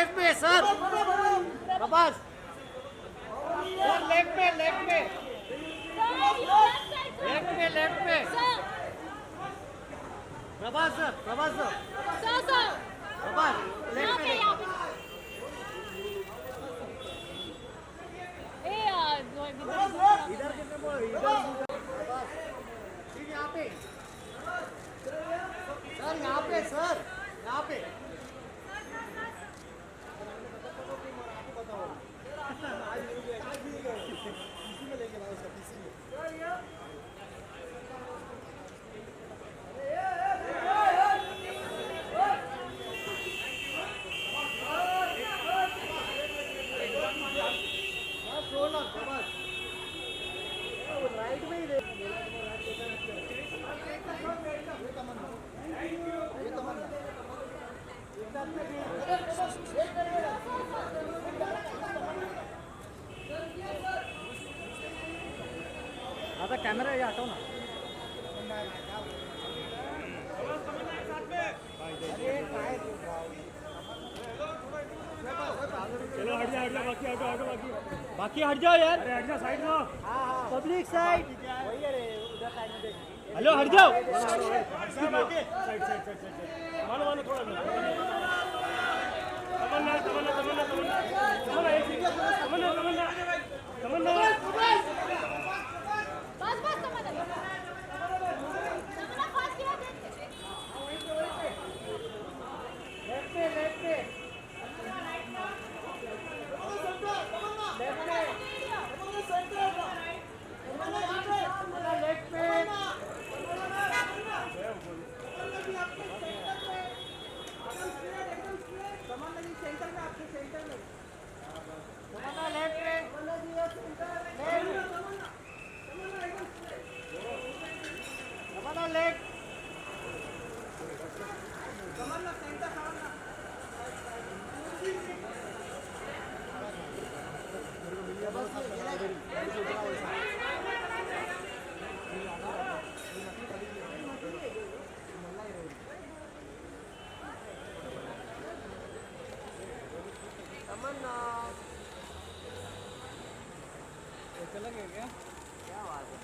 Left में sir, Prabhas sir, left में left में लेफ्ट में लेफ्ट में Prabhas sir, Prabhas sir, Prabhas left में इधर कितने बोल इधर प्रभास यहाँ पे सर, यहाँ पे सर, यहाँ पे राइट में ही दे आता कॅमेरा हे हटव ना. चलो हट जा बाकी हटो बाकी हट जाओ यार. अरे हट जा साइड में. पब्लिक साइड वही है रे उधर साइड में देख. हेलो हट जाओ. साइड मानो थोड़ा तमन्ना चलेंगे क्या? क्या बात है.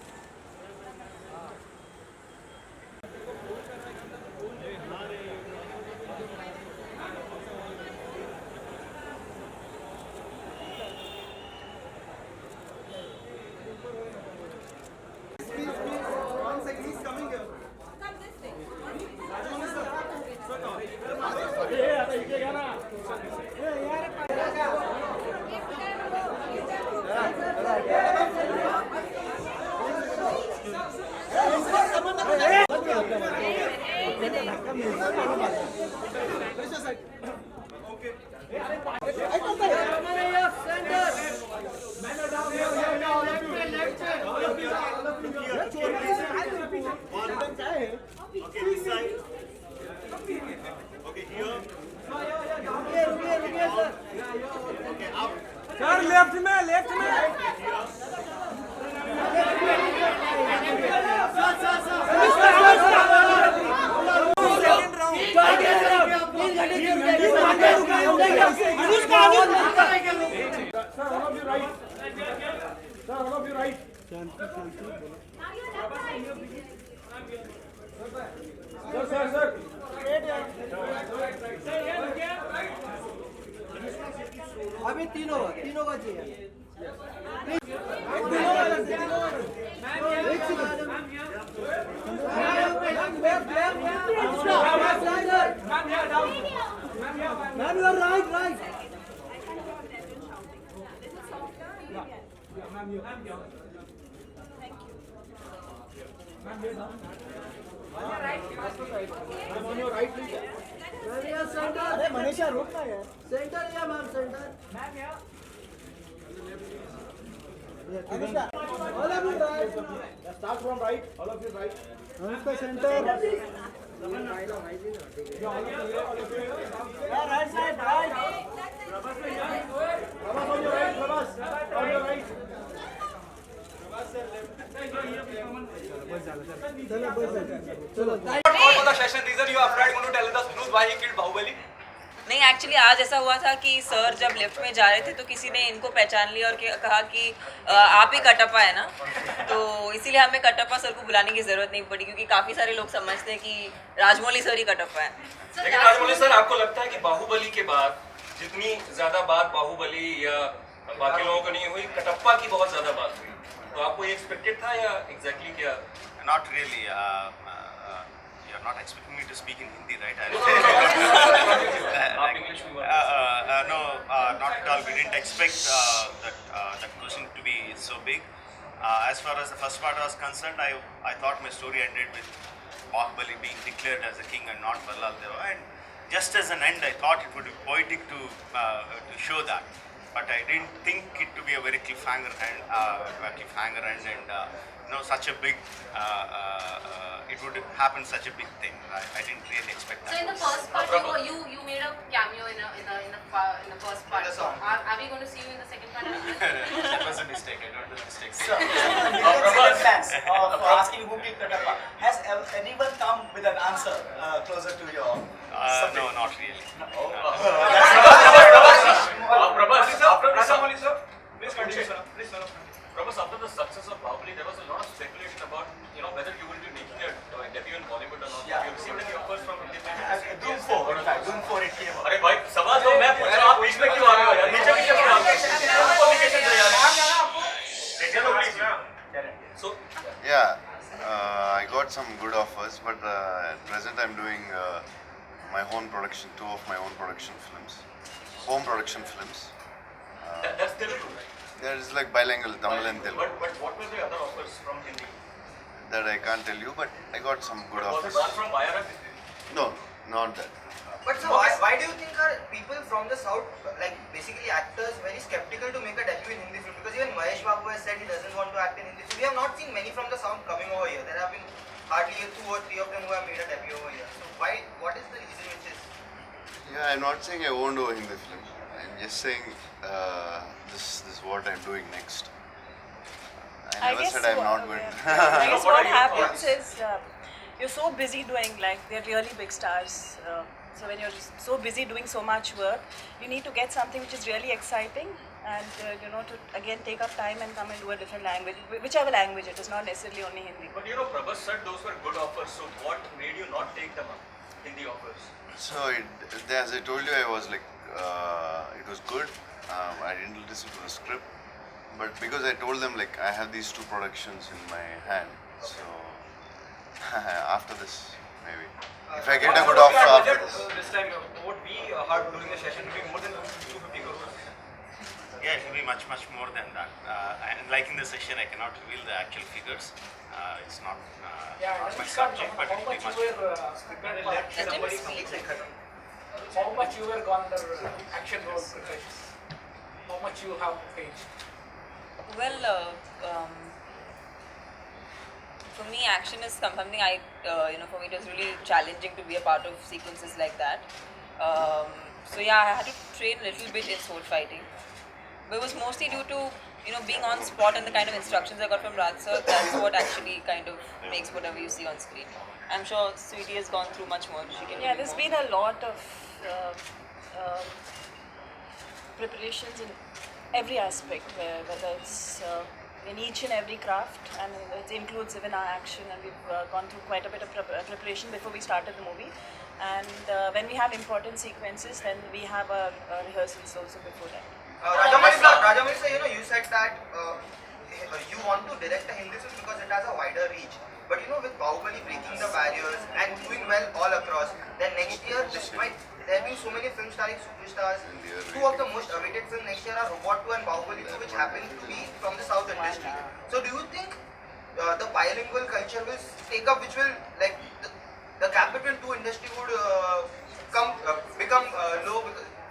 सर लेफ्ट में अभी तीनों का चाहिए. मनीषा रुक ना यार. सेंटर या ma'am centre. All of you right. Start from right. All of you right. Anushka center. Right side, right. Prabhas on your right. Prabhas on your right. चलो. What was the session reason you are afraid going to tell us who's why he killed Bahubali? नहीं actually आज ऐसा हुआ था कि sir जब lift में जा रहे थे तो किसी ने इनको पहचान लिया और कहा कि आप ही कटप्पा है ना, तो इसीलिए हमें कटप्पा सर को बुलाने की ज़रूरत नहीं पड़ी क्योंकि काफ़ी सारे लोग समझते हैं कि राजमौली सर ही कटप्पा है। लेकिन राजमौली सर, आपको लगता है कि बाहुबली के बाद जितनी ज्यादा बात बाहुबली या बाकी लोगों को नहीं हुई, कटप्पा की बहुत ज्यादा बात हुई, तो आपको ये एक्सपेक्टेड था या एग्जैक्टली क्या? Not really. You're not expecting me to speak in Hindi, right? आप इंग्लिश में No, not at all. We didn't expect that question to be so big. As far as the first part was concerned, I thought my story ended with Bahubali being declared as a king and not Ballal Deva. And just as an end, I thought it would be poetic to show that. But I didn't think it to be a very cliffhanger end and such a big, it would happen such a big thing. I didn't really expect that. So in the first part, you made a cameo in the first part. In the song. Are we going to see you in the second part as well? That was a mistake. I don't do mistakes. Fans of asking who killed Katappa. Has anyone come with an answer closer to your? No, not really. Prabhas, after Rajamouli sir, please continue, sir. Please, sir. Prabhas, after the success of Bahubali, there was a lot of speculation about whether you will be making a debut in Bollywood or not. Yeah. Have you received any offers from Hindi Doom 4, in fact, Doom 4 it came. अरे भाई सवाल तो मैं पूछ रहा हूँ, आप बीच में क्यों आ रहे हो यार? नीचे क्यों आ रहे हो? कम्युनिकेशन है यार। चलो please. So I got some good offers, but at present I'm doing my own production, two of my own production films, home production films. that's Telugu, right? There is like bilingual, Tamil and Telugu. But what were the other offers from Hindi? That I can't tell you, but I got some good Was offers. it one from Bayara? No, not that. But so why do you think are people from the south, like basically actors, very skeptical to make a debut in Hindi film? Because even Mahesh Babu has said he doesn't want to act in Hindi film. We have not seen many from the south coming over here. There have been hardly 2 or 3 of them who have made a debut over here. So what is the reason with this? Yeah, I'm not saying I won't do a Hindi film. I'm just saying this is what I'm doing next. I never said I'm not going. I guess what happens is you're so busy doing, like, they're really big stars. So when you're just so busy doing so much work, you need to get something which is really exciting and to again take up time and come and do a different language, whichever language it is, not necessarily only Hindi. But Prabhas said those were good offers. So what made you not take them up? Hindi offers. So as I told you, I was like, it was good. I didn't listen to the script, but because I told them like I have these 2 productions in my hand, so after this maybe. If I get a good offer after this. This time would be hard during the session to be more than 250 crores. Yeah, it will be much more than that. And like in the session, I cannot reveal the actual figures. It's not my subject, but it will be much more. How much you were gone the action role preparations? How much you have paid? Well, for me, action is something for me it was really challenging to be a part of sequences like that. So yeah, I had to train a little bit in sword fighting, but it was mostly due to being on spot and the kind of instructions I got from Raj sir. That's what actually kind of makes whatever you see on screen. I'm sure Sweetie has gone through much more. She can. Yeah, there's been a lot of preparations in every aspect, whether it's in each and every craft, and it includes even our action, and we've gone through quite a bit of preparation before we started the movie. And when we have important sequences, then we have a rehearsals also before that. Rajamouli sir, you said that you want to direct a Hindi film because it has a wider reach. But with Bahubali breaking the barriers and doing well all across, then next year, despite there being so many films starring superstars, 2 of the most awaited films next year are Robot 2 and Bahubali 2, which happen to be from the South industry. So do you think the bilingual culture will take up, which will, like, the gap between 2 industry would become low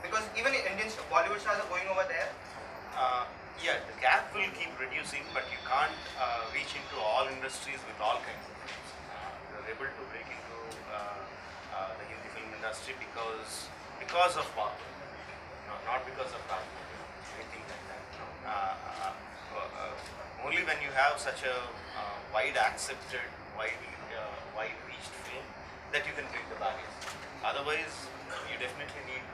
because even Indian Bollywood stars are going over there? Yeah, the gap will keep reducing, but you can't reach into all industries with all kinds of films. You're able to break into the Hindi film industry because of Bahubali, not because of Rajmouli, anything like that. Only when you have such a wide accepted, wide reached film that you can break the barriers. Otherwise, you definitely need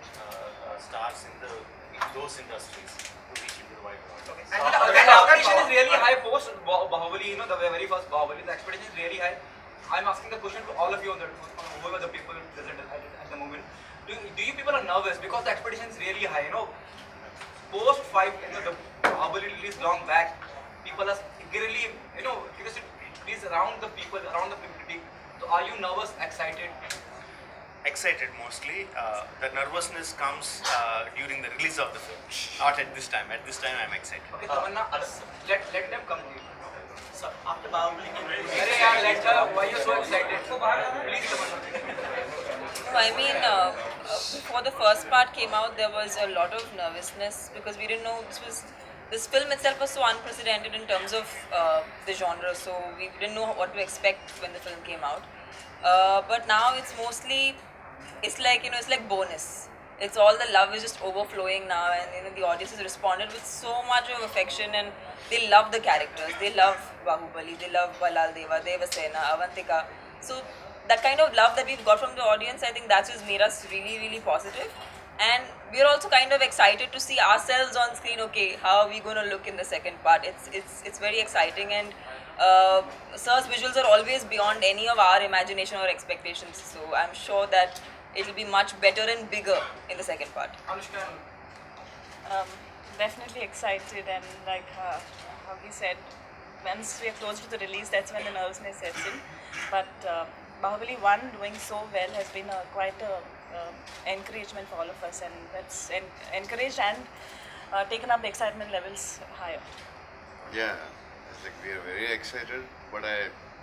stars in those industries to reach into the wide world. Okay. And the expectation is really high post Bahubali, you know, the very first Bahubali, the expectation is really high. I'm asking the question to all of you on whoever the people present at the moment. Do you people are nervous because the expectation is really high, you know? Post 5, you know, the Bahubali released long back, people are eagerly, you know, because it is around the people, around the community. So are you nervous, excited? Excited mostly. The nervousness comes during the release of the film, not at this time. At this time, I'm excited. Okay, Tamanna, let them come to you. So after Bahubali, Arey yaar, let her, why you so excited? Please, Tamanna. No, I mean, before the first part came out, there was a lot of nervousness because we didn't know this film itself was so unprecedented in terms of the genre, so we didn't know what to expect when the film came out. But now it's mostly, it's like bonus. It's all the love is just overflowing now, and you know the audience has responded with so much of affection, and they love the characters. They love Bahubali, they love Balal Deva, Devasena, Avantika. So that kind of love that we've got from the audience, I think that's just made us really, really positive. And we're also kind of excited to see ourselves on screen. Okay, how are we going to look in the second part? It's very exciting, and Sir's visuals are always beyond any of our imagination or expectations. So I'm sure that it'll be much better and bigger in the second part. Anushka, Definitely excited, and like how he said, once we are close to the release, that's when the nervousness sets in. But Bahubali 1 doing so well has been quite a encouragement for all of us, and that's encouraged and taken up the excitement levels higher. Yeah, it's like we are very excited, but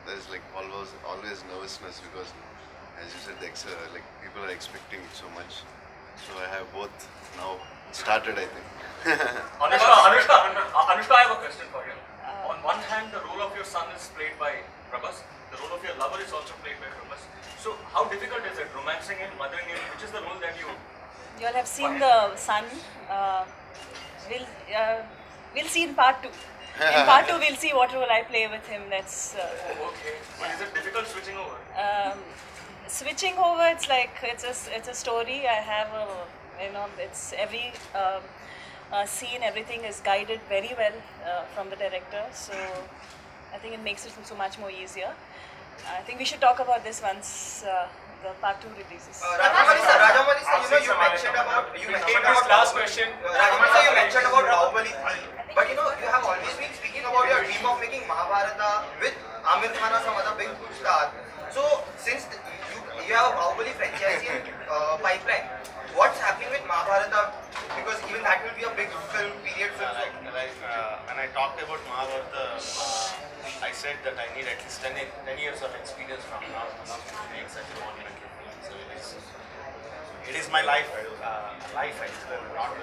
there's like always nervousness because, as you said, like people are expecting so much. So I have both now started, I think. Anushka, I have a question for you. On one hand, the role of your son is played by Prabhas. The role of your lover is also played by Prabhas. So how difficult is it romancing him, mothering him? Which is the role that you? You all have seen the son. We'll see in part 2. In part 2, we'll see what role I play with him. That's. Okay. But is it difficult switching over? Switching over, it's like it's a story. I have it's every scene, everything is guided very well from the director. So I think it makes it so much more easier. I think we should talk about this once the part 2 releases. Rajamouli sir, you mentioned about last question. Rajamouli sir, you mentioned about Bahubali 3, but you have always been speaking about your dream of making Mahabharata with Amir Khan or some other big star. So since you have a Bahubali franchise in pipeline, what's happening with Mahabharata? Because even that will be a big film, period film. When I talked about Mahabharata, I said that I need at least 10 years of experience from now to make such a monumental film. So it is my life. I swear, not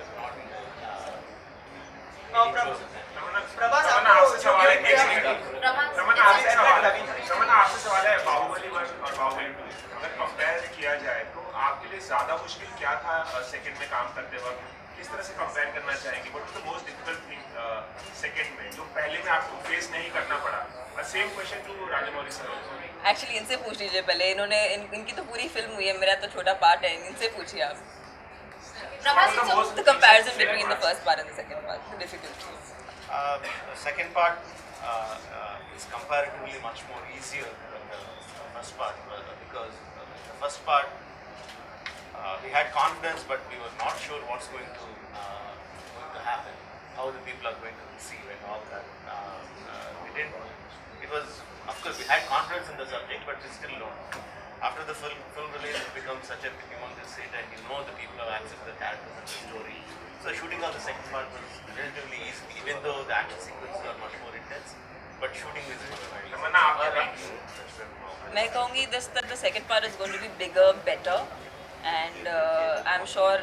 Prabhas, आपसे सवाल है बाहुबली 1 और बाहुबली 2 अगर compare किया जाए तो आपके लिए ज्यादा मुश्किल क्या था सेकंड में काम करते वक्त किस तरह से कंपेयर करना चाहेंगे what is the most difficult thing second में जो पहले में आपको फेस नहीं करना पड़ा same question to Rajamouli sir actually इनसे पूछ लीजिए पहले इन्होंने इनकी तो पूरी फिल्म हुई है मेरा तो छोटा पार्ट है इनसे पूछिए आप the comparison between the first part and the second part the difficulties the second part is comparatively much more easier than the first part because the first part we had confidence but we were not sure what's going to happen, how the people are going to receive and all that. We didn't. It was, of course, we had confidence in the subject, but we still don't. After the film release, it becomes such a humongous hit, and you know the people have accepted the characters and the story. So shooting on the second part was relatively easy, even though the action sequences are much more intense. But shooting is मैं कहूँगी that the second part is going to be bigger, better, and I'm sure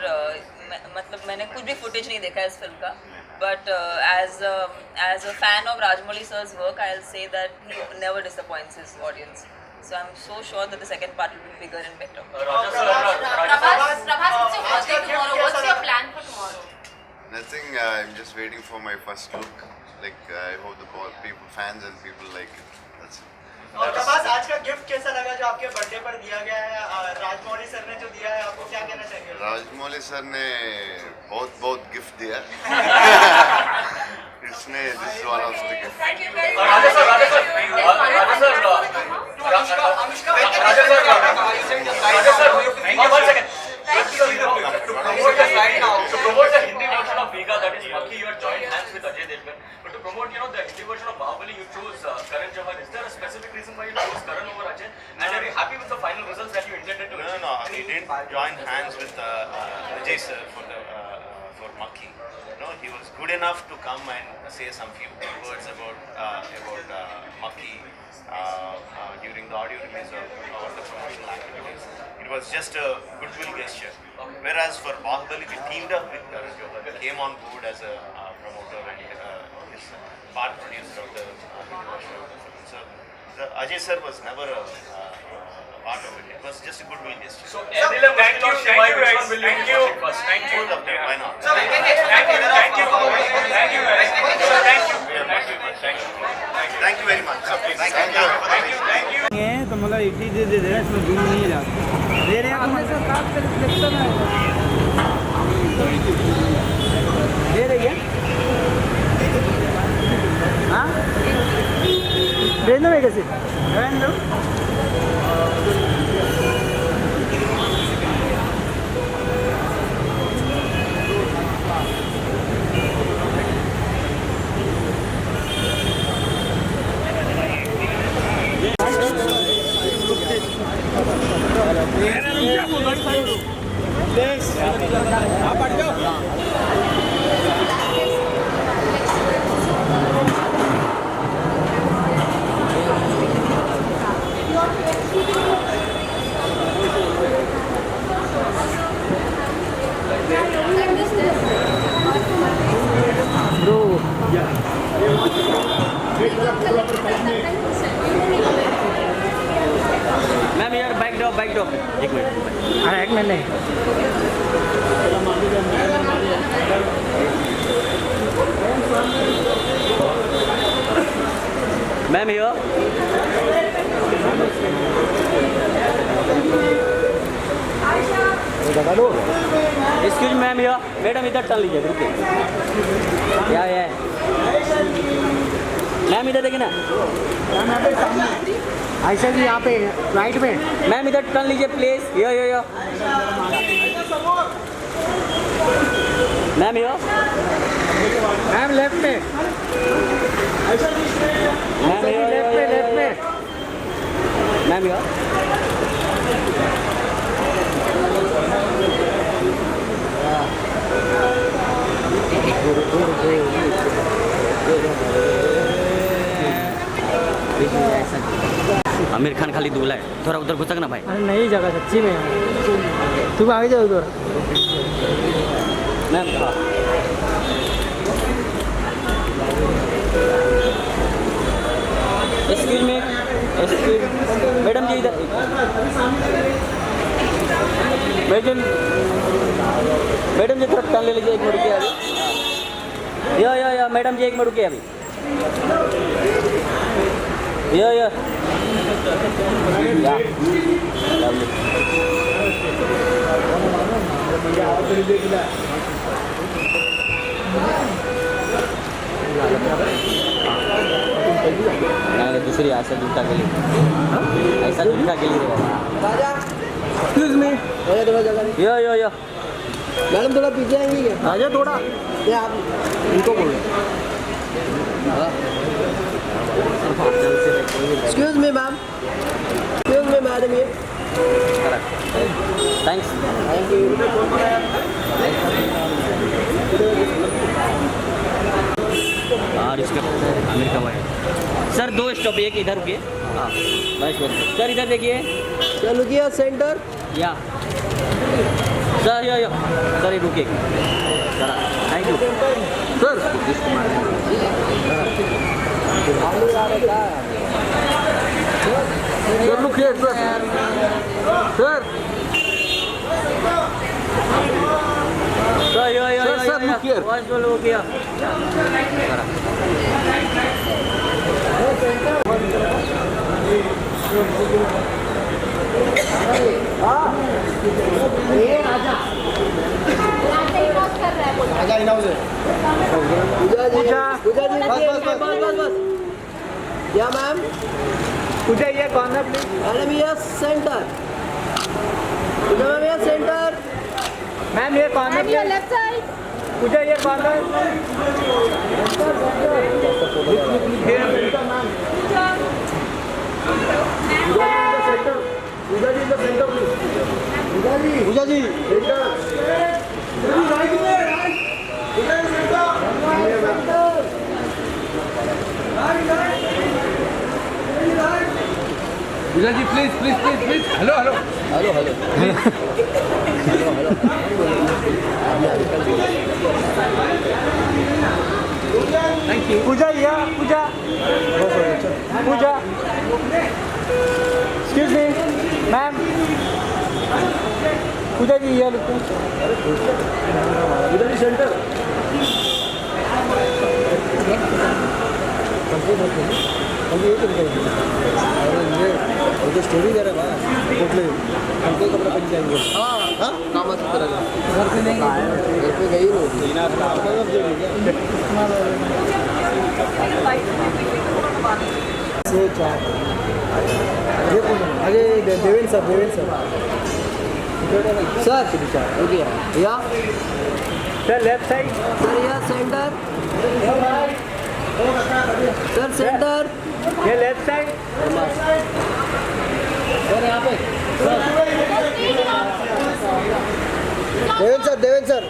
मतलब मैंने कुछ भी footage नहीं देखा इस film का, but as a fan of Rajamouli sir's work, I'll say that he never disappoints his audience. So I'm so sure that the second part will be bigger and better. Prabhas, it's your birthday tomorrow. What's your plan for tomorrow? Nothing. I'm just waiting for my first look. Like I hope the fans and people like it. That's it. और प्रभास आज का gift कैसा लगा जो आपके birthday पर दिया गया है राजमौली सर ने जो दिया है आपको क्या कहना चाहिए? राजमौली सर ने बहुत बहुत गिफ्ट दिया इसने this one of the gift promote, you know, the Hindi version of Bahubali, you chose Karan Johar. Is there a specific reason why you chose Karan over Ajay? And are you happy with the final results that you intended to achieve? No, he didn't join hands with Ajay sir for Makki. No, he was good enough to come and say some few words about Makki during the audio release of the promotional activities. It was just a goodwill gesture. Whereas for Bahubali, we teamed up with Karan Johar. He came on board as a promoter and his part producer of the Hindi version of the film. So the Ajay sir was never a part of it. It was just a goodwill gesture. So, thank you guys. Thank you. Both of them, why not? Thank you. Thank you very much. Thank you. तो मतलब इडली दे दे रहे हैं, इसमें दूध नहीं जाता दे रहे हैं दे रही है हाँ दे दो कैसे दो आप हट जाओ मैम यार बैक ड्रॉप एक मिनट अरे एक मिनट नहीं ma'am here excuse ma'am here madam इधर टर्न लीजिए रुकिए या मैम इधर देखिए ना ऐसा भी यहाँ पे राइट में मैम इधर टर्न लीजिए please yo ma'am yo ma'am left में मैम लेफ्ट में मैम यो आमिर खान खाली दूल्हा है थोड़ा उधर घुसक ना भाई अरे नहीं जगह सच्ची में तू आगे जाओ उधर मैम एक्सक्यूज मी मैडम जी इधर मैडम जी थोड़ा टर्न ले लीजिए एक मिनट रुकिए अभी या मैडम जी एक मिनट रुकिए अभी या दूसरी ऐसा जूता के लिए ऐसा जूता के लिए एक्सक्यूज मी यो मैडम थोड़ा पीछे आएंगे क्या राजा थोड़ा ये आप इनको बोलो excuse me ma'am excuse me madam ये थैंक्स थैंक यू और इसका आमिर का भाई सर 2 स्टॉप एक इधर रुकिए हाँ बस सर इधर देखिए सर रुकिए सेंटर या सर यो सर रुकिए sir thank you sir sir रुकिए सर सर यो सर रुकिए बस बोलो रुकिए हाँ साइन हाउस है पूजा जी बस या मैम पूजा ये कॉर्नर प्लीज मैडम ये सेंटर पूजा मैम ये सेंटर मैम ये corner please left side Pooja ये corner Pooja ji Pooja ji please please please please hello hello thank you Pooja या Pooja excuse me ma'am Pooja ji ये लुक पूजा जी सेंटर ये स्टोरी दे रहा है कुठले हमको कपड़े पहन जाएंगे हाँ कामात घर पे नहीं घर पे गई से चार ये कौन आगे देवेंद्र सर सर ओके या सर लेफ्ट साइड सर या सेंटर सर सेंटर ये लेफ्ट साइड सर यहाँ पे देवेंद्र सर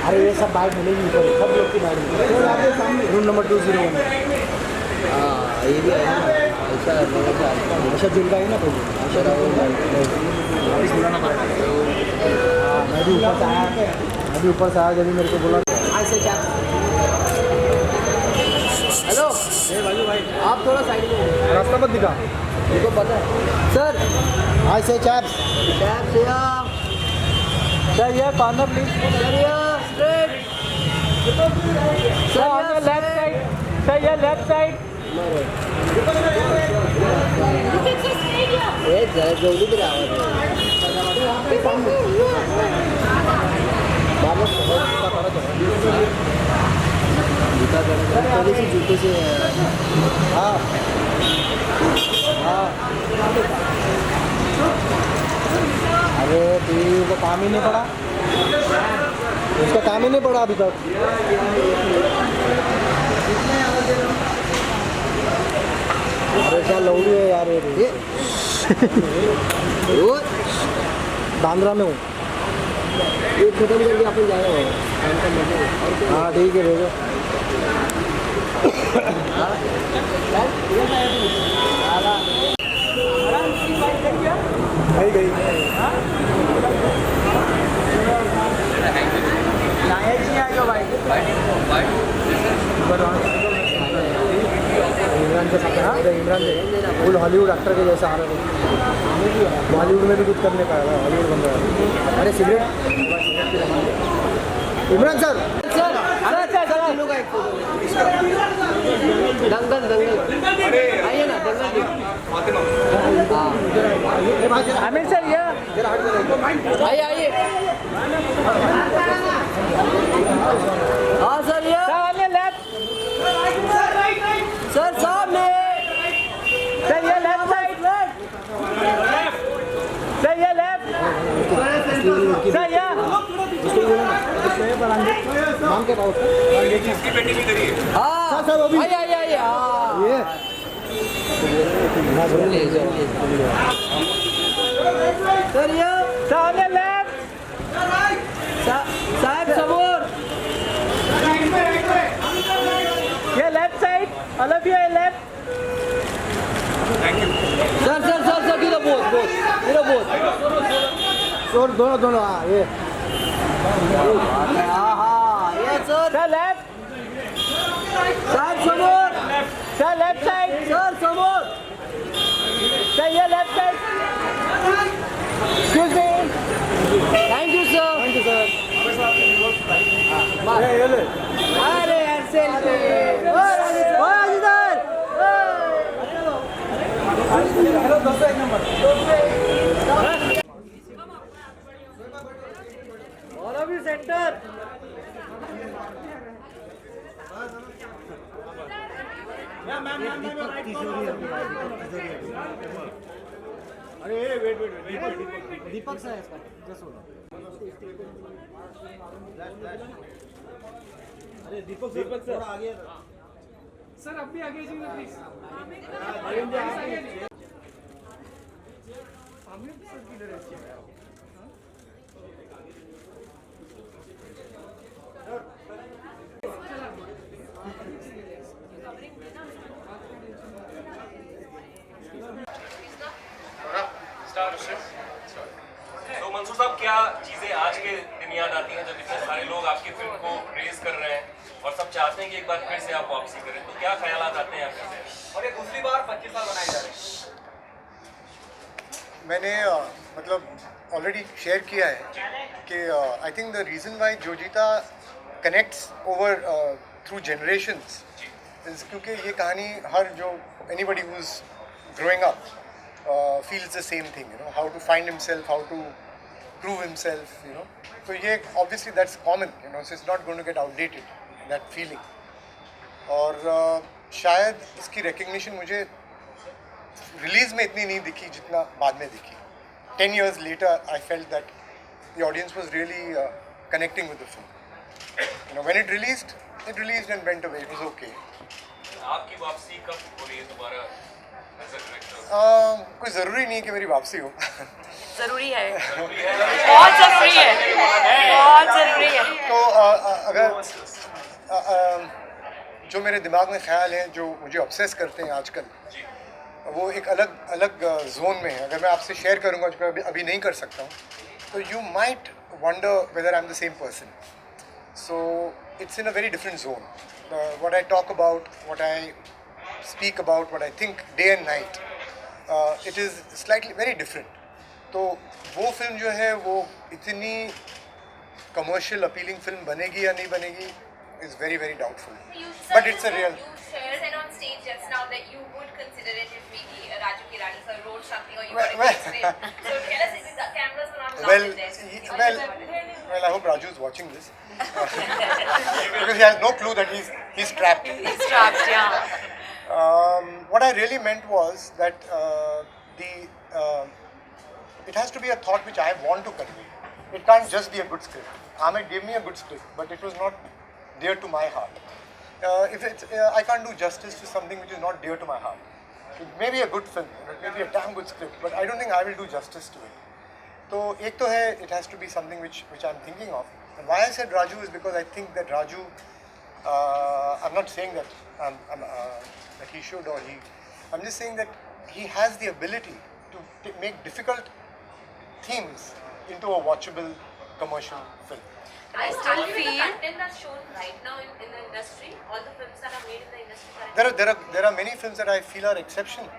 अरे ये सब बाइक मिलेगी ऊपर सब लोग की बाइक मिलेगी रूम नंबर 201 हाँ ये भी है ऐसा अच्छा दिन का ही ना कोई अच्छा वापिस बुलाना पड़ेगा मैं भी ऊपर से आया जब मेरे को बोला ऐसे क्या हेलो भाई आप थोड़ा साइड में रास्ता मत दिखा मेरे को पता है सर ऐसे चैप्स या सर ये कॉर्नर प्लीज सर या straight sir on the left side sir ये लेफ्ट साइड ए जरा जल्दी भी आवाज जूते से हाँ अरे टीवी को काम ही नहीं पड़ा उसका काम ही नहीं पड़ा अभी तक अरे क्या लौड़ी है यार ये बांद्रा में हूँ ये खत्म करके अपन जाएगा हाँ ठीक है भेजो गई इमरान के साथ इमरान फुल हॉलीवुड एक्टर के जैसा आ रहा है बॉलीवुड में भी कुछ करने का है हॉलीवुड बन रहा है अरे सिगरेट इमरान सर दंगल आइए ना दंगल आमिर सर ये आइए हाँ सर ये लेफ्ट सर सामने सर ये लेफ्ट साइड सर ये लेफ्ट सर ये नाम के पास इसकी पेटी भी करिए हाँ सर वो भी आइए ये सर ये सामने लेफ्ट साहब समोर ये left side all of you left sir किधर बोथ दोनों हाँ ये हाँ ये सर लेफ्ट साहब समोर सर लेफ्ट साइड सर समोर सर ये left side excuse me thank you sir अरे यार सेल्फी दोस्तों एक नंबर और अभी सेंटर अरे वेट दीपक सा है इसका जस्ट होल्ड अरे दीपक सर थोड़ा आगे सर अब भी आगे जाइए प्लीज तो मंसूर साहब, क्या चीजें आज के दिन याद आती हैं जब इतने सारे लोग आपकी फिल्म को प्रेज कर रहे हैं और सब चाहते हैं कि एक बार फिर से आप वापसी करें, तो क्या ख्यालात आते हैं आपके? और ये दूसरी बार 25 साल बनाए जा रहे हैं। मैंने मतलब ऑलरेडी शेयर किया है कि I think the reason why Jo Jeeta connects over through generations is क्योंकि ये कहानी हर जो anybody who is growing up feels the same thing, you know, how to find himself, how to prove himself, you know. So yeah, obviously that's common, you know, so it's not going to get outdated, that feeling. और शायद इसकी recognition मुझे release में इतनी नहीं दिखी जितना बाद में दिखी. 10 years later, I felt that the audience was really connecting with the film. You know, when it released and went away. It was okay. आपकी वापसी कब हो रही है दोबारा? कोई ज़रूरी नहीं कि मेरी वापसी हो. जरूरी है, बहुत जरूरी है, बहुत जरूरी है. तो अगर जो मेरे दिमाग में ख्याल हैं जो मुझे ऑब्सेस करते हैं आजकल, वो एक अलग जोन में है. अगर मैं आपसे शेयर करूँगा जो मैं अभी नहीं कर सकता हूँ, तो you might wonder whether I am the same person. So it's in a very different zone. What I talk about, what I speak about, what I think day and night, it is slightly very different. तो वो film जो है वो इतनी commercial appealing film बनेगी या नहीं बनेगी is very very doubtful. But it's a real. You shared it on stage just now that you would consider it if maybe Raju Kirani sir wrote something or you got it explained. So tell us if the cameras were not blocked this. Well, I hope Raju is watching this because he has no clue that he's trapped. He's trapped, yeah. What I really meant was that it has to be a thought which I want to convey. It can't just be a good script. Ahmed gave me a good script, but it was not dear to my heart. I can't do justice to something which is not dear to my heart. It may be a good film, it may be a damn good script, but I don't think I will do justice to it. So, ek to hai, it has to be something which I'm thinking of. And why I said Raju is because I think that Raju, I'm not saying that that he should or he, I'm just saying that he has the ability to make difficult themes into a watchable commercial film. I still feel the content that's shown right now in the industry, all the films that are made in the industry currently. There are many films that I feel are exceptional,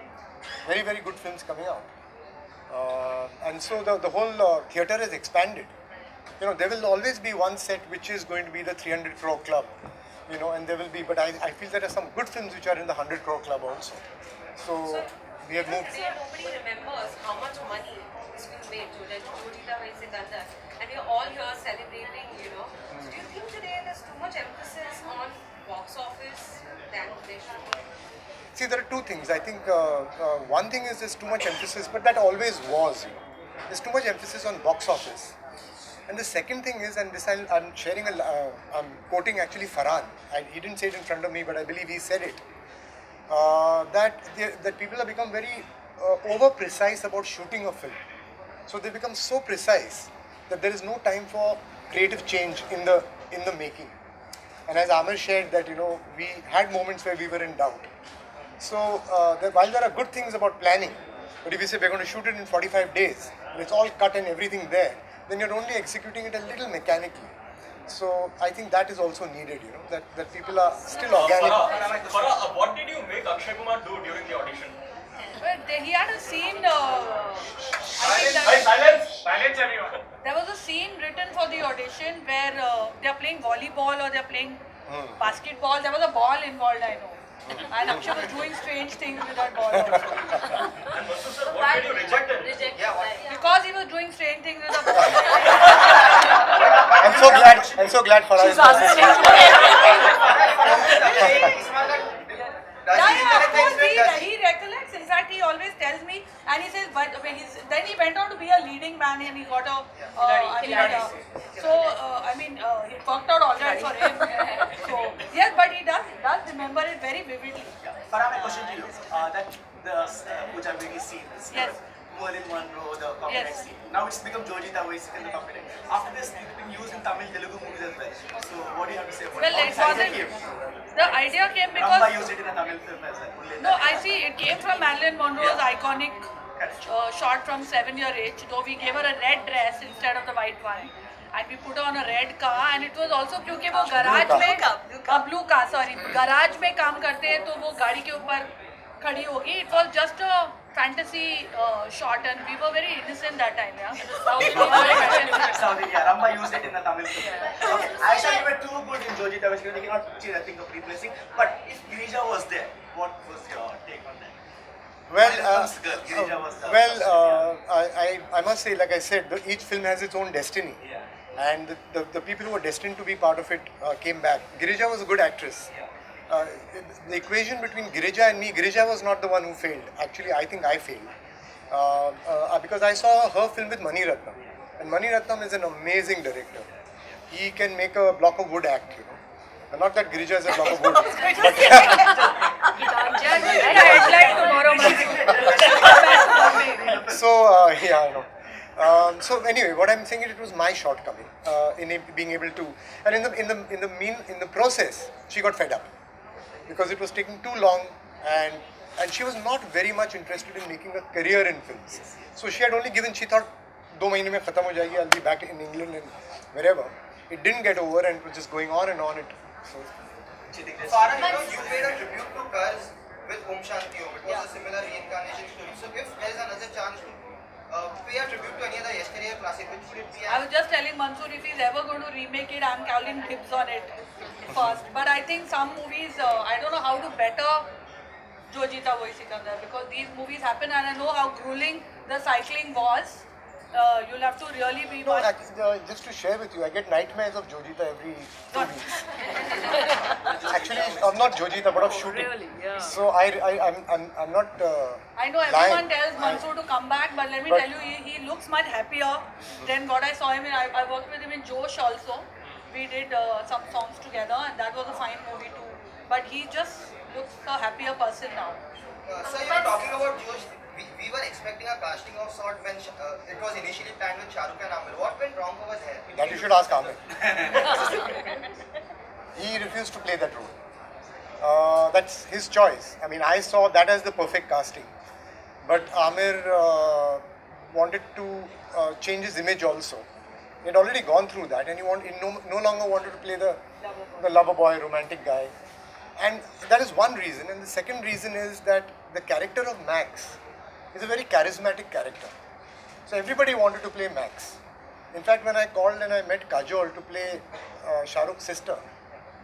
very very good films coming out, and so the whole theatre is expanded. You know, there will always be one set which is going to be the 300 crore club. You know, and there will be, but I feel there are some good films which are in the 100 crore club also. So we have moved. Nobody remembers how much money this film made, Jodhita Vai Sikandar, and we're all here celebrating, you know. So do you think today there's too much emphasis on box office than there should be? See, there are two things. I think one thing is there's too much emphasis, but that always was. You know, there's too much emphasis on box office. And the second thing is, and this I'm sharing, I'm quoting actually Farhan. He didn't say it in front of me, but I believe he said it. That people have become very over precise about shooting a film. So they become so precise that there is no time for creative change in the making. And as Amar shared that, you know, we had moments where we were in doubt. So while there are good things about planning, but if you say we're going to shoot it in 45 days, and it's all cut and everything there, then you're only executing it a little mechanically. So I think that is also needed, you know, that people are still organic. Farah, what did you make Akshay Kumar do during the audition? Well, he had a scene. Silence everyone. There was a scene written for the audition where they are playing volleyball or they are playing basketball. There was a ball involved, I know. And Akshay was doing strange things with that ball also. What did you reject it? Because he was doing strange things with the ball. I'm so glad Farah is Yeah, of course, he recollects. In fact, he always tells me, and he says, but when then he went on to be a leading man and he got a, it worked out all right for him. So, yes, but he does remember it very vividly. Farah, my question to you, that the Pooja Bedi scene, Yes. Merlin Monroe, the copyright scene. Now it's become Jojita Vaisik in the copyright. After this, it's been used in Tamil, Telugu movies as well. So what do you have to say about Well, it? it wasn't. The idea came Ramba because. used it in a Tamil film as well. No, I see. It came from Marilyn Monroe's iconic shot from 7 Year Itch, though we gave her a red dress instead of the white one. And we put her on a red car, and it was also क्योंकि वो garage में blue car sorry garage में काम करते हैं तो वो गाड़ी के ऊपर खड़ी होगी. It was just a fantasy shot, and we were very innocent that time. Yeah. South India. Ramba used it in the Tamil film. Okay. Aisha, you were too good in Jojita Vaisik. You cannot think of replacing. But if Girija was there, what was your take on that? I must say, like I said, each film has its own destiny. Yeah. And the people who were destined to be part of it came back. Girija was a good actress. The equation between Girija and me, Girija was not the one who failed. Actually, I think I failed. Because I saw her film with Mani Ratnam. And Mani Ratnam is an amazing director. He can make a block of wood act, you know. Not that Girija is a block of wood. Yeah, I know. So anyway, what I'm saying is it was my shortcoming in being able to, and in the process, she got fed up because it was taking too long, and she was not very much interested in making a career in films. So she had only given, she thought, 2 months mein khatam ho jayegi, I'll be back in England and wherever. It didn't get over, and it was just going on and on. Farah, you made a tribute to Curse with Om Shanti Om. It was a similar reincarnation story. So if there is another chance to pay a tribute to any other yesteryear classic, which would it be? I was just telling Mansoor, if he's ever going to remake it, I'm calling dibs on it first. But I think some movies, I don't know how to better Jojita Vaisik because these movies happen, and I know how grueling the cycling was. You'll have to really be. No, just to share with you, I get nightmares of Jojita every 2 weeks. Actually, not Jojita, but of shooting. Really, yeah. So I'm not. I know everyone tells Mansoor to come back, but let me tell you, he looks much happier than what I saw him in. I worked with him in Josh also. We did some songs together, and that was a fine movie too. But he just looks a happier person now. So you were talking about Josh. We were expecting a casting of sort when it was initially planned with Shah Rukh and Amir. What went wrong over there? That you should ask Amir. He refused to play that role. That's his choice. I mean, I saw that as the perfect casting. But Amir wanted to change his image also. He had already gone through that, and he no longer wanted to play the lover boy, romantic guy. And that is one reason. And the second reason is that the character of Max is a very charismatic character. So everybody wanted to play Max. In fact, when I called and I met Kajol to play Shah Rukh's sister,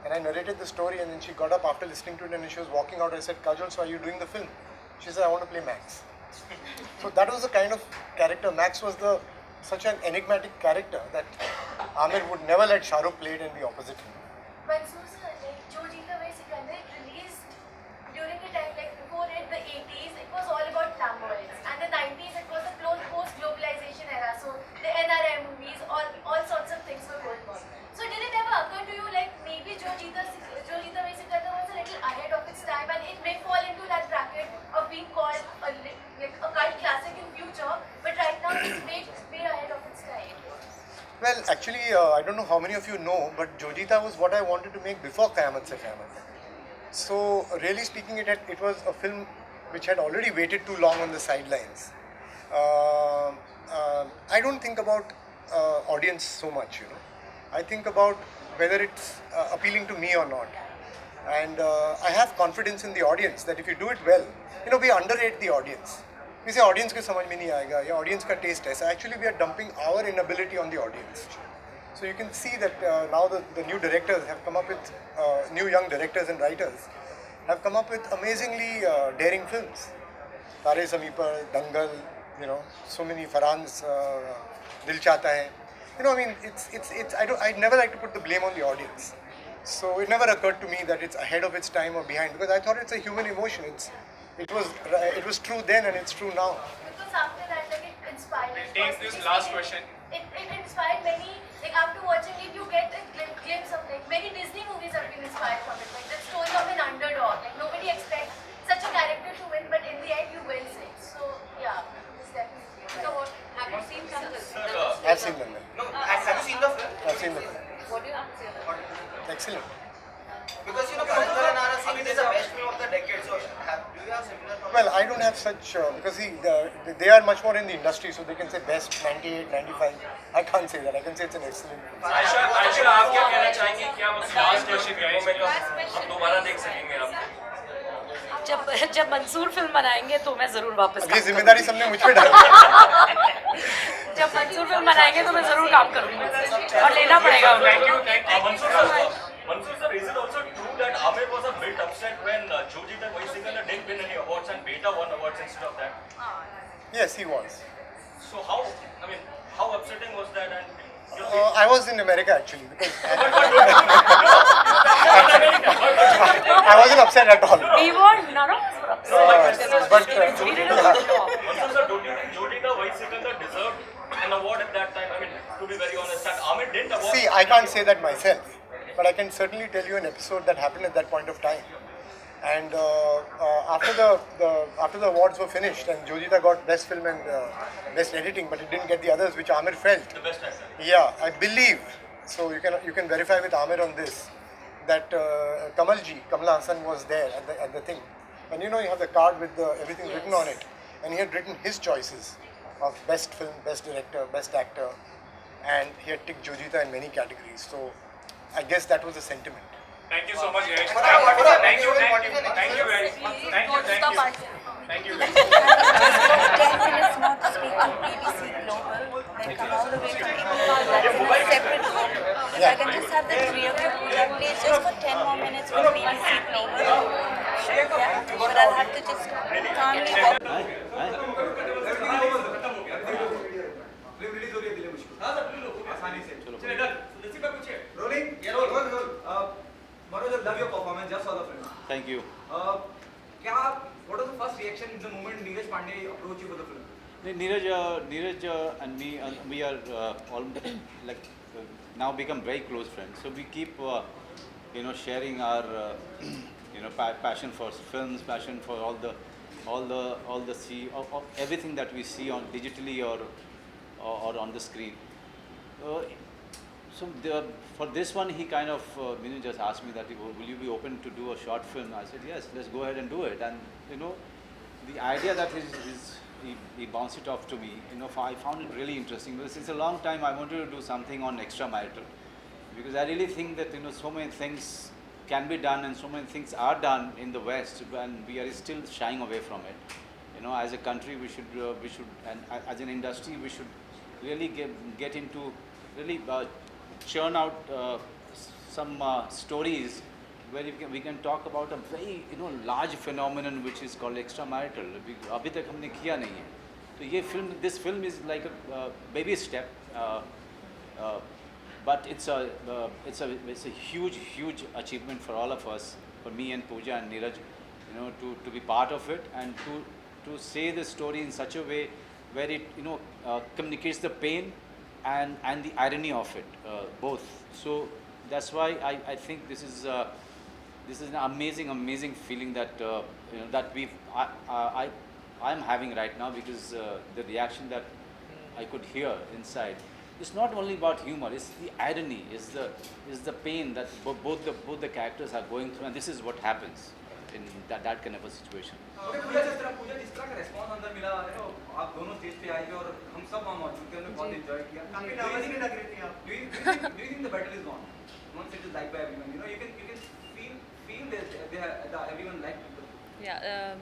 and I narrated the story, and then she got up after listening to it, and she was walking out. I said, Kajol, so are you doing the film? She said, I want to play Max. So that was the kind of character. Max was such an enigmatic character that Amir would never let Shah Rukh play it and be opposite him. But Susan, like Jojita Vaisik released during the time, like before it, the 80s, it was all about flamboyance. And the 90s, it was a post-globalization era. So the NRI movies, all sorts of things were going on. So did it ever occur to you, like maybe Jojita Vaisik was a little ahead of its time, and it may fall into that bracket of being called a cult classic in future, but right now it's way ahead of its time. Well, actually, I don't know how many of you know, but Jojita was what I wanted to make before Qayamat Se Qayamat. So, really speaking, it was a film which had already waited too long on the sidelines. I don't think about audience so much, you know. I think about whether it's appealing to me or not. And I have confidence in the audience that if you do it well, you know, we underrate the audience. We say audience ko samajh mein nahi aayega, ya audience ka taste hai. So actually we are dumping our inability on the audience. So you can see that now the new directors have come up with new young directors and writers. have come up with amazingly daring films. Tare Zameen Par, Dangal, you know, so many Farhan's Dil Chahta Hai. You know, I mean, I'd never like to put the blame on the audience. So it never occurred to me that it's ahead of its time or behind, because I thought it's a human emotion. It was true then and it's true now. Because after that, like, it inspired. Take this last question. It inspired many, like after watching it, you get a glimpse of like many Disney movies have been inspired from it. Like the story of an underdog. Like nobody expects such a character to win, but in the end, you wins it. So yeah, it's definitely. So what, have you seen Dangal? I've seen them. No, have you seen the film? I've seen them. What do you have to say about it? Excellent. Because you know, Karanjhar and Nara Singh is the best film of the decade. So do you have similar thoughts? Well, I don't have such, because see, they are much more in the industry, so they can say best 98, 95. I can't say that. I can say it's an excellent film. Ayesha आप क्या कहना चाहेंगे? क्या बस last question में हम दोबारा देख सकेंगे आपको? जब मंसूर फिल्म बनाएंगे तो मैं जरूर वापस ये जिम्मेदारी सबने मुझ पे डाली। जब मंसूर फिल्म बनाएंगे तो मैं जरूर काम करूंगी और लेना पड़ेगा उनको। Mansoor sir, is it also true that Amir was a bit upset when Jojita Vaisekala didn't win any awards and Beta won awards instead of that? Yes, he was. So how upsetting was that? And I was in America actually, because I wasn't upset at all. We were, none of us were upset. But We did a good job. Mansoor sir, don't you think Jojita Vaisekala deserved an award at that time? I mean, to be very honest, that Amir didn't award. see, I can't say that myself, but I can certainly tell you an episode that happened at that point of time. And after the awards were finished, and Jojita got best film and best editing, but it didn't get the others, which Amir felt. The best actor. Yeah, I believe. So you can verify with Amir on this that Kamal Hassan was there at the thing, and you know you have the card with everything written on it, and he had written his choices of best film, best director, best actor, and he had ticked Jojita in many categories. So I guess that was the sentiment. Thank you so much, Yash. Thank you. Thank you guys. Thank you. 10 minutes not to speak to BBC Global, then come all the way to people separate room. If I can just have the three of you put that place just for 10 more minutes with BBC Global. Yeah, but I'll have to just calmly walk. Manoj, love your performance, just saw the film. Thank you. What was the first reaction in the moment Neeraj Pandey approached you for the film? Neeraj and me, we are now become very close friends. So we keep, sharing our, passion for films, passion for everything that we see on digitally or on the screen. So for this one, he kind of just asked me that, will you be open to do a short film? I said, yes, let's go ahead and do it. And the idea that he bounced it off to me, I found it really interesting, because it's a long time I wanted to do something on extramarital, because I really think that so many things can be done and so many things are done in the West, and we are still shying away from it. As a country, we should and as an industry, we should really get into really churn out some stories where we can talk about a very large phenomenon which is called extramarital. अभी तक हमने किया नहीं है. So this film is like a baby step, but it's a huge achievement for all of us, for me and Pooja and Neeraj, to be part of it and to say the story in such a way where it communicates the pain and the irony of it, both. So that's why I think this is an amazing feeling that I'm having right now, because the reaction that I could hear inside, it's not only about humor, it's the irony, it's the pain that both the characters are going through, and this is what happens in that kind of a situation. पूजा जिस तरह का response अंदर मिला, आप दोनों stage पे आए और हम सब वहाँ मौजूद थे, हमने बहुत enjoy किया. काफी nervous भी लग रही थी आप. Do you think the battle is won? Once it is liked by everyone, you can feel that everyone liked it. Yeah,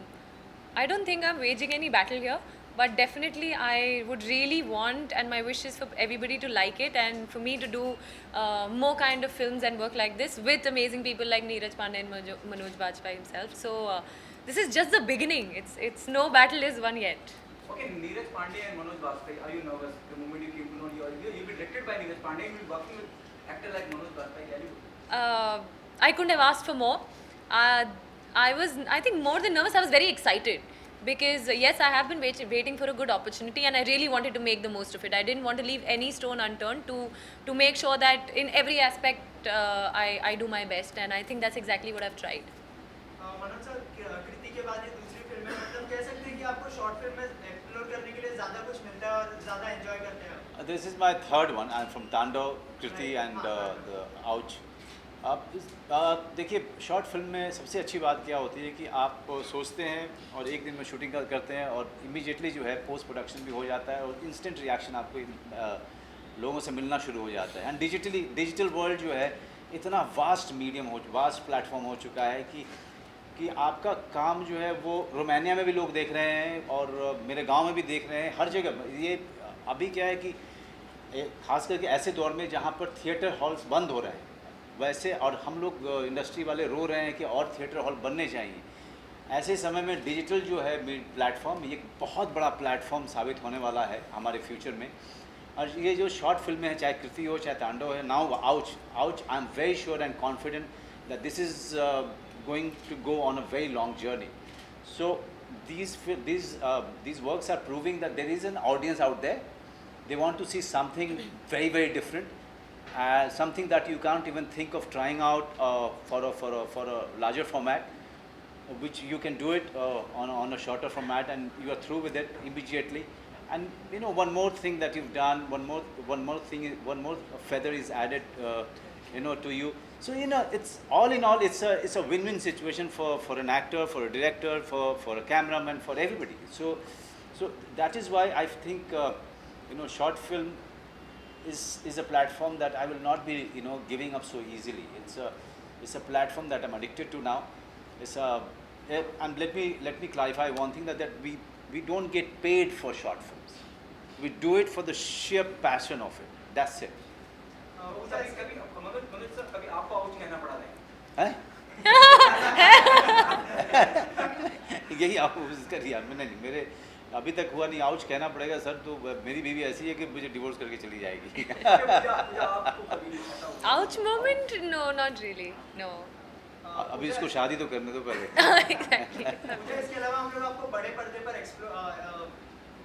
I don't think I'm waging any battle here, but definitely I would really want, and my wish is for everybody to like it and for me to do more kind of films and work like this with amazing people like Neeraj Pandey and Manoj Bajpayee himself. So this is just the beginning. It's no battle is won yet. Okay, Neeraj Pandey and Manoj Bajpayee, are you nervous the moment you came to know you'll be directed by Neeraj Pandey, you'll be working with actor like Manoj Bajpayee? Can you? I couldn't have asked for more. I think more than nervous, I was very excited because yes, I have been waiting for a good opportunity and I really wanted to make the most of it. I didn't want to leave any stone unturned to make sure that in every aspect I do my best, and I think that's exactly what I've tried. Manoj sir, Kriti के बाद ये दूसरी film है, मतलब कह सकते हैं कि आपको शॉर्ट फिल्म में एक्सप्लोर करने के लिए ज़्यादा कुछ मिलता है और ज़्यादा एंजॉय करते हैं. This is my third one. I'm from Tandav, Kriti and the Ouch. देखिए, शॉर्ट फिल्म में सबसे अच्छी बात क्या होती है कि आप सोचते हैं और एक दिन में शूटिंग करते हैं और इमीडिएटली जो है पोस्ट प्रोडक्शन भी हो जाता है और इंस्टेंट रिएक्शन आपको लोगों से मिलना शुरू हो जाता है. एंड डिजिटल वर्ल्ड जो है इतना वास्ट वास्ट प्लेटफॉर्म हो चुका है कि आपका काम जो है वो रोमानिया में भी लोग देख रहे हैं और मेरे गांव में भी देख रहे हैं, हर जगह. ये अभी क्या है कि खास करके ऐसे दौर में जहाँ पर थिएटर हॉल्स बंद हो रहे हैं, वैसे और हम लोग इंडस्ट्री वाले रो रहे हैं कि और थिएटर हॉल बनने चाहिए, ऐसे समय में डिजिटल जो है प्लेटफॉर्म ये बहुत बड़ा प्लेटफॉर्म साबित होने वाला है हमारे फ्यूचर में. और ये जो शॉर्ट फिल्में हैं, चाहे कृति हो चाहे तांडव है, now ouch I am very sure and confident that this is going to go on a very long journey. So these works are proving that there is an audience out there. They want to see something very, very different, something that you can't even think of trying out for a larger format, which you can do it on a shorter format and you are through with it immediately. And you know, one more thing that you've done, one more feather is added to you. So it's all in all, it's a win-win situation for an actor, for a director, for a cameraman, for everybody. So that is why I think short film is a platform that I will not be giving up so easily. It's a platform that I'm addicted to now. And let me clarify one thing, that we don't get paid for short films. We do it for the sheer passion of it. That's it. Manoj sir, कभी आपको ouch कहना पड़ा है? यही आपको उसका रिया मैंने नहीं, मेरे अभी तक हुआ नहीं. आउच कहना पड़ेगा सर, तो मेरी बीवी ऐसी है कि मुझे डिवोर्स करके चली जाएगी. Ouch moment? No, not really. No. अभी इसको शादी तो करने दो पहले. Exactly. इसके अलावा हम लोग आपको बड़े पर्दे पर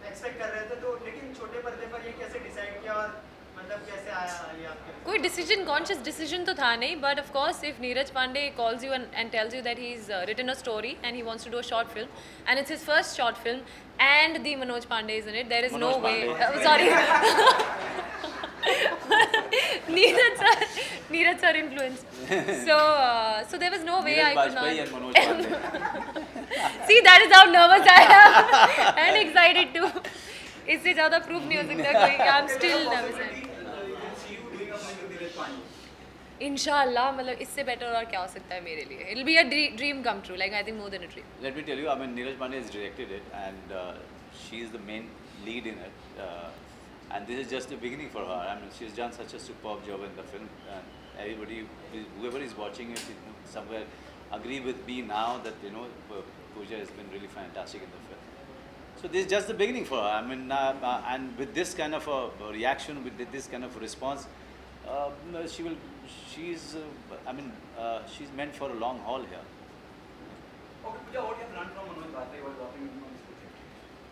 एक्सपेक्ट कर रहे थे, तो लेकिन छोटे पर्दे पर ये कैसे डिसाइड किया और मतलब कैसे आया ये आपके? कोई डिसीजन, कॉन्शियस डिसीजन तो था नहीं, but of course if Neeraj Pandey calls you and tells you that he's written a story and he wants to do a short film and it's his first short film and the Manoj Pandey is in it, there is no way. Sorry. Neeraj sir influence. So there was no way I could not. See, that is how nervous I am and excited too. इससे ज़्यादा proof नहीं हो सकता कोई. I am still nervous. इंशाल्लाह, मतलब इससे better और क्या हो सकता है मेरे लिए. It'll be a dream come true. Like I think more than a dream. Let me tell you, I mean, Neeraj Pandey has directed it and she is the main lead in it. And this is just the beginning for her. I mean, she's done such a superb job in the film. And everybody, whoever is watching it, somewhere agree with me now that Pooja has been really fantastic in the film. So this is just the beginning for her. I mean, and with this kind of a reaction, with this kind of a response, she's meant for a long haul here. Okay, Pooja, what you have learned from Manoj Bajpayee while working on this project?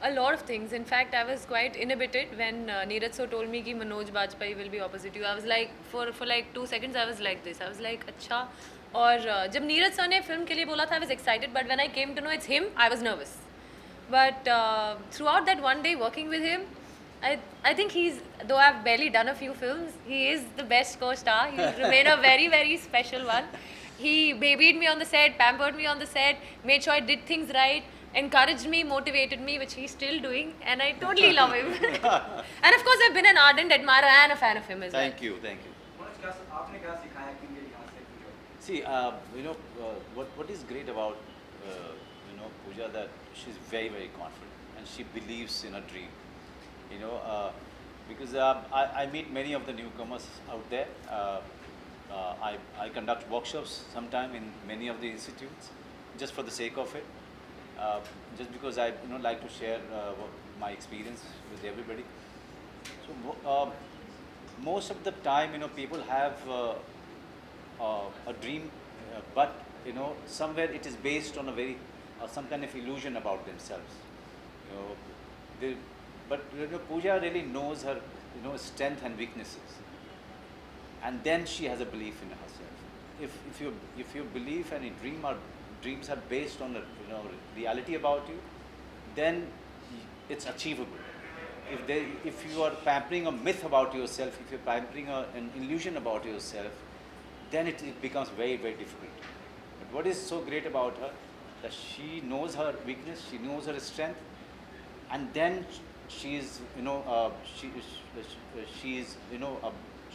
A lot of things. In fact, I was quite inhibited when Neeraj sir told me कि Manoj Bajpayee will be opposite you. I was like, for like 2 seconds, I was like this. I was like, अच्छा. और जब Neeraj sir ने film के लिए बोला था, I was excited. But when I came to know it's him, I was nervous. But throughout that one day working with him, I think though I've barely done a few films, he is the best co-star. He'll remain a very, very special one. He babied me on the set, pampered me on the set, made sure I did things right, encouraged me, motivated me, which he's still doing, and I totally love him. And of course, I've been an ardent admirer and a fan of him as well. Thank you. Manoj, आपने क्या सिखाया कि मेरे यहाँ से Pooja? See, what is great about Pooja, that she's very, very confident. and she believes in a dream. You know, because I meet many of the newcomers out there. I conduct workshops sometime in many of the institutes, just for the sake of it, just because I like to share my experience with everybody. So most of the time, people have a dream, but somewhere it is based on a very some kind of illusion about themselves. But Pooja really knows her strength and weaknesses, and then she has a belief in herself. If your belief and your dreams are based on a reality about you, then it's achievable. If you are pampering a myth about yourself, if you're pampering an illusion about yourself, then it becomes very, very difficult. But what is so great about her, that she knows her weakness, she knows her strength, and then she's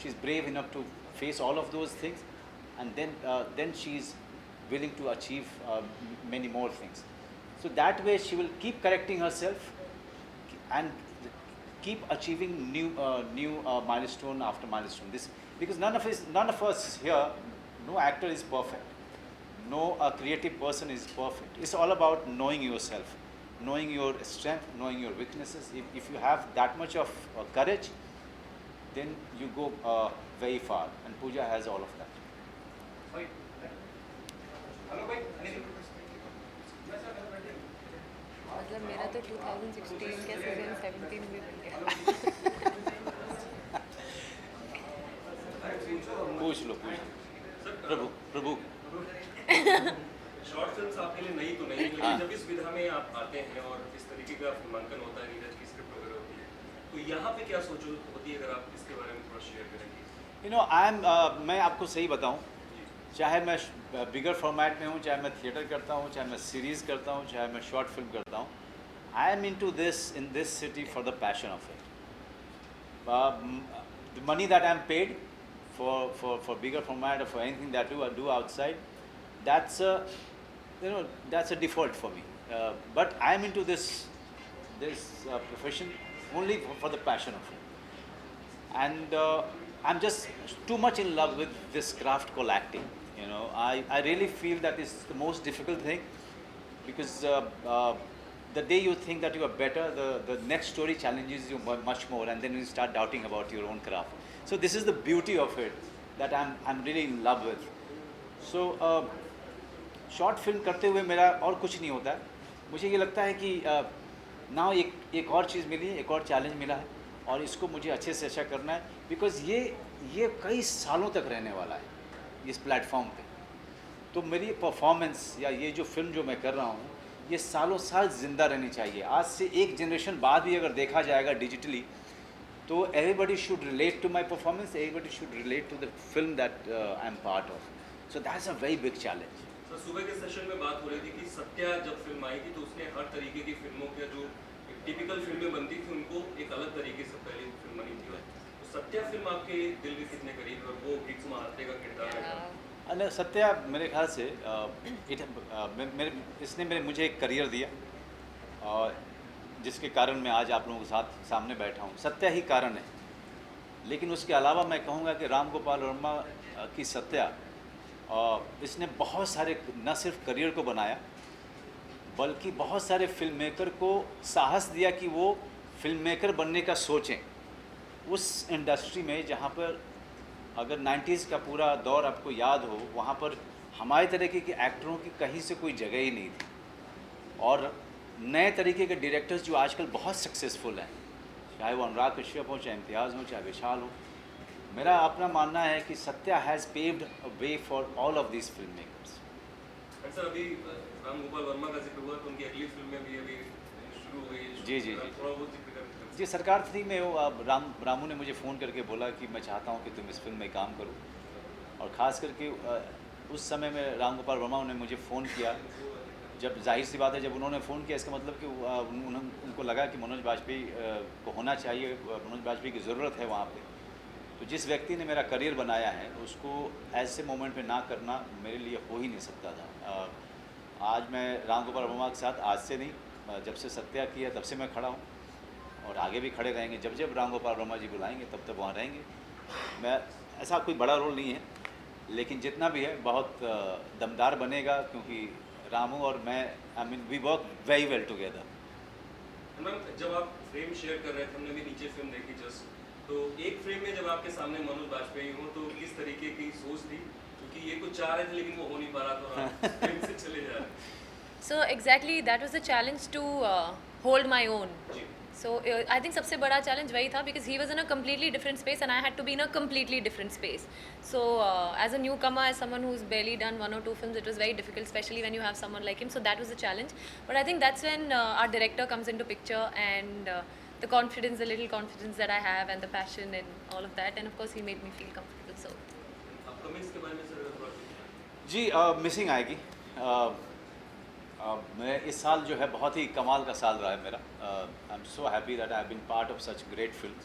she's brave enough to face all of those things, and then she's willing to achieve many more things. So that way she will keep correcting herself and keep achieving new milestone after milestone. Because none of us here, no actor is perfect, no creative person is perfect. It's all about knowing yourself, knowing your strength, knowing your weaknesses. If you have that much of courage, then you go very far, and Pooja has all of that. मतलब मेरा तो 2016 के season 17 में बन गया। पूछ लो प्रभु। Short films आपके लिए नई तो नहीं, लेकिन जब इस विधा में आप आते हैं और इस तरीके का फिल्मांकन होता है, नीरज की स्क्रिप्ट वगैरह होती है, तो यहाँ पे क्या सोच होती है, अगर आप इसके बारे में थोड़ा शेयर करेंगे? मैं आपको सही बताऊँ, चाहे मैं बिगर फॉर्मेट में हूँ, चाहे मैं थिएटर करता हूँ, चाहे मैं सीरीज़ करता हूँ, चाहे मैं शॉर्ट फिल्म करता हूँ, I am into this in this city for the passion of it. The money that I'm paid for bigger format or for anything that I do outside, that's a default for me. But I'm into this profession only for the passion of it, and I'm just too much in love with this craft called acting. I really feel that it's the most difficult thing, because the day you think that you are better, the next story challenges you much more, and then you start doubting about your own craft. So this is the beauty of it, that I'm really in love with. So short film करते हुए मेरा और कुछ नहीं होता है. मुझे ये लगता है कि ना एक और चीज़ मिली है, एक और चैलेंज मिला है, और इसको मुझे अच्छे से अच्छा करना है, बिकॉज़ ये कई सालों तक रहने वाला है इस प्लेटफॉर्म पे. तो मेरी परफॉर्मेंस या ये जो फिल्म जो मैं कर रहा हूँ, ये सालों साल ज़िंदा रहनी चाहिए. आज से एक जनरेशन बाद भी अगर देखा जाएगा डिजिटली, तो everybody should relate to my performance, everybody should relate to the film that I am part of. So that's a very big challenge. Sir, सुबह के सेशन में बात हो रही थी कि सत्या जब फिल्म आई थी तो उसने हर तरीके की फिल्मों के जो टिपिकल फिल्में बनती थी उनको एक अलग तरीके से पहले फिल्म बनी थी. तो सत्या फिल्म आपके दिल के कितने करीब है, वो भिक्स महात्रे का किरदार है? सत्या मेरे ख्याल से इसने मुझे एक करियर दिया, और जिसके कारण मैं आज आप लोगों के साथ सामने बैठा हूँ. सत्या ही कारण है. लेकिन उसके अलावा मैं कहूँगा कि राम गोपाल वर्मा की सत्या, इसने बहुत सारे न सिर्फ करियर को बनाया, बल्कि बहुत सारे फिल्म मेकर को साहस दिया कि वो फिल्म मेकर बनने का सोचें. उस इंडस्ट्री में जहाँ पर अगर 90s का पूरा दौर आपको याद हो, वहाँ पर हमारे तरीके के एक्टरों की कहीं से कोई जगह ही नहीं थी, और नए तरीके के डायरेक्टर्स जो आजकल बहुत सक्सेसफुल हैं, चाहे वो अनुराग कश्यप हो, चाहे इम्तियाज़ हो, चाहे विशाल हो. मेरा अपना मानना है कि Satya has paved a way for all of these film makers. Sir, अभी राम गोपाल वर्मा का जिक्र हुआ, तो उनकी अगली फिल्म में भी अभी शुरू हो गई है. जी. थोड़ा बहुत जिक्र करें. जी, सरकार थी में रामू ने मुझे फ़ोन करके बोला कि मैं चाहता हूँ कि तुम इस फिल्म में काम करो. और ख़ास करके उस समय में राम गोपाल वर्मा ने मुझे फ़ोन किया. जब जाहिर सी बात है, जब उन्होंने फ़ोन किया, इसका मतलब कि उनको लगा कि मनोज बाजपेयी को होना चाहिए, मनोज बाजपेयी की ज़रूरत है वहाँ पे. तो जिस व्यक्ति ने मेरा करियर बनाया है, उसको ऐसे मोमेंट पे ना करना मेरे लिए हो ही नहीं सकता था. आज मैं राम गोपाल वर्मा के साथ आज से नहीं जब से सत्या किया तब से मैं खड़ा हूँ और आगे भी खड़े रहेंगे। जब जब राम गोपाल वर्मा जी बुलाएंगे तब तक वहाँ रहेंगे। मैं ऐसा कोई बड़ा रोल नहीं है, लेकिन जितना भी है बहुत दमदार बनेगा, क्योंकि रामू और मैं I mean we work very well together. Ma'am जब आप फ्रेम शेयर कर रहे थे, हमने भी नीचे फिल्म देखी जस्ट, तो एक फ्रेम में जब आपके सामने मनोज बाजपेयी हो तो किस तरीके की सोच थी? क्योंकि ये कुछ चाह रहे थे लेकिन वो हो नहीं पा रहा था, फ्रेम से चले जा रहे। So exactly that was the challenge to hold my own. So I think सबसे बड़ा challenge वही था, because he was in a completely different space and I had to be in a completely different space. So as a newcomer, as someone who's barely done 1 or 2 films, it was very difficult, especially when you have someone like him. So that was the challenge. But I think that's when our director comes into picture, and the confidence, the little confidence that I have, and the passion and all of that. And of course, he made me feel comfortable. So. अपकमिंग्स के बारे में sir थोड़ा जी missing आएगी। मैं इस साल जो है बहुत ही कमाल का साल रहा है मेरा। I am so happy that I have been part of such great films.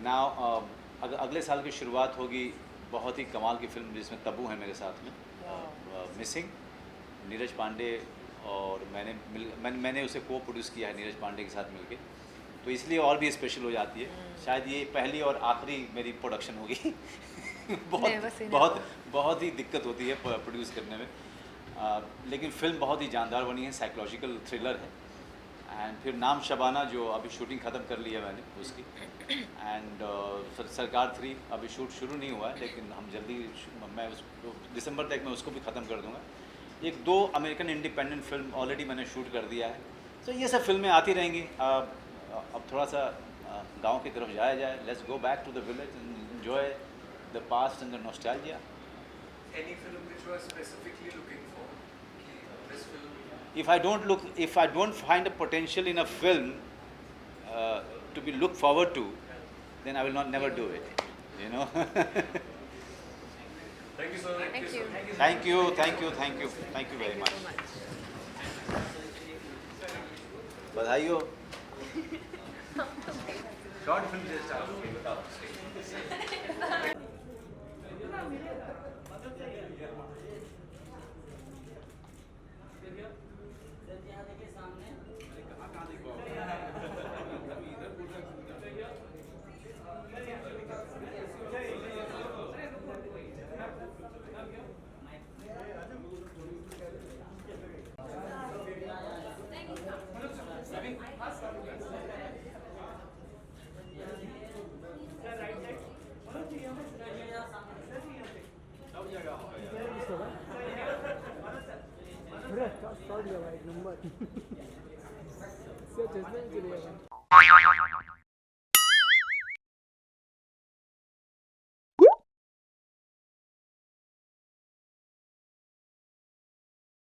Now अगले साल की शुरुआत होगी बहुत ही कमाल की फिल्म जिसमें तब्बू है मेरे साथ में, मिसिंग, नीरज पांडे और मैंने उसे को प्रोड्यूस किया है नीरज पांडे के साथ मिलके, तो इसलिए और भी स्पेशल हो जाती है। शायद ये पहली और आखिरी मेरी प्रोडक्शन होगी। बहुत ही दिक्कत होती है प्रोड्यूस करने में, लेकिन फिल्म बहुत ही जानदार बनी है, साइकोलॉजिकल थ्रिलर है। एंड फिर नाम शबाना जो अभी शूटिंग ख़त्म कर ली है मैंने उसकी, एंड सरकार 3 अभी शूट शुरू नहीं हुआ है, लेकिन हम जल्दी मैं उसको दिसंबर तक मैं उसको भी ख़त्म कर दूँगा। 1-2 अमेरिकन इंडिपेंडेंट फिल्म ऑलरेडी मैंने शूट कर दिया है। तो ये सब फिल्में आती रहेंगी। अब थोड़ा सा गांव की तरफ जाया जाए। Let's go back to the village and enjoy the past and the nostalgia. Any film which you are specifically looking for? This film. If I don't find a potential in a film to be looked forward to, then I will never do it. You know. Thank you sir. Thank you very much. बधाई हो। Short film से start होगी, बताओ। Shot लिया भाई, एक number.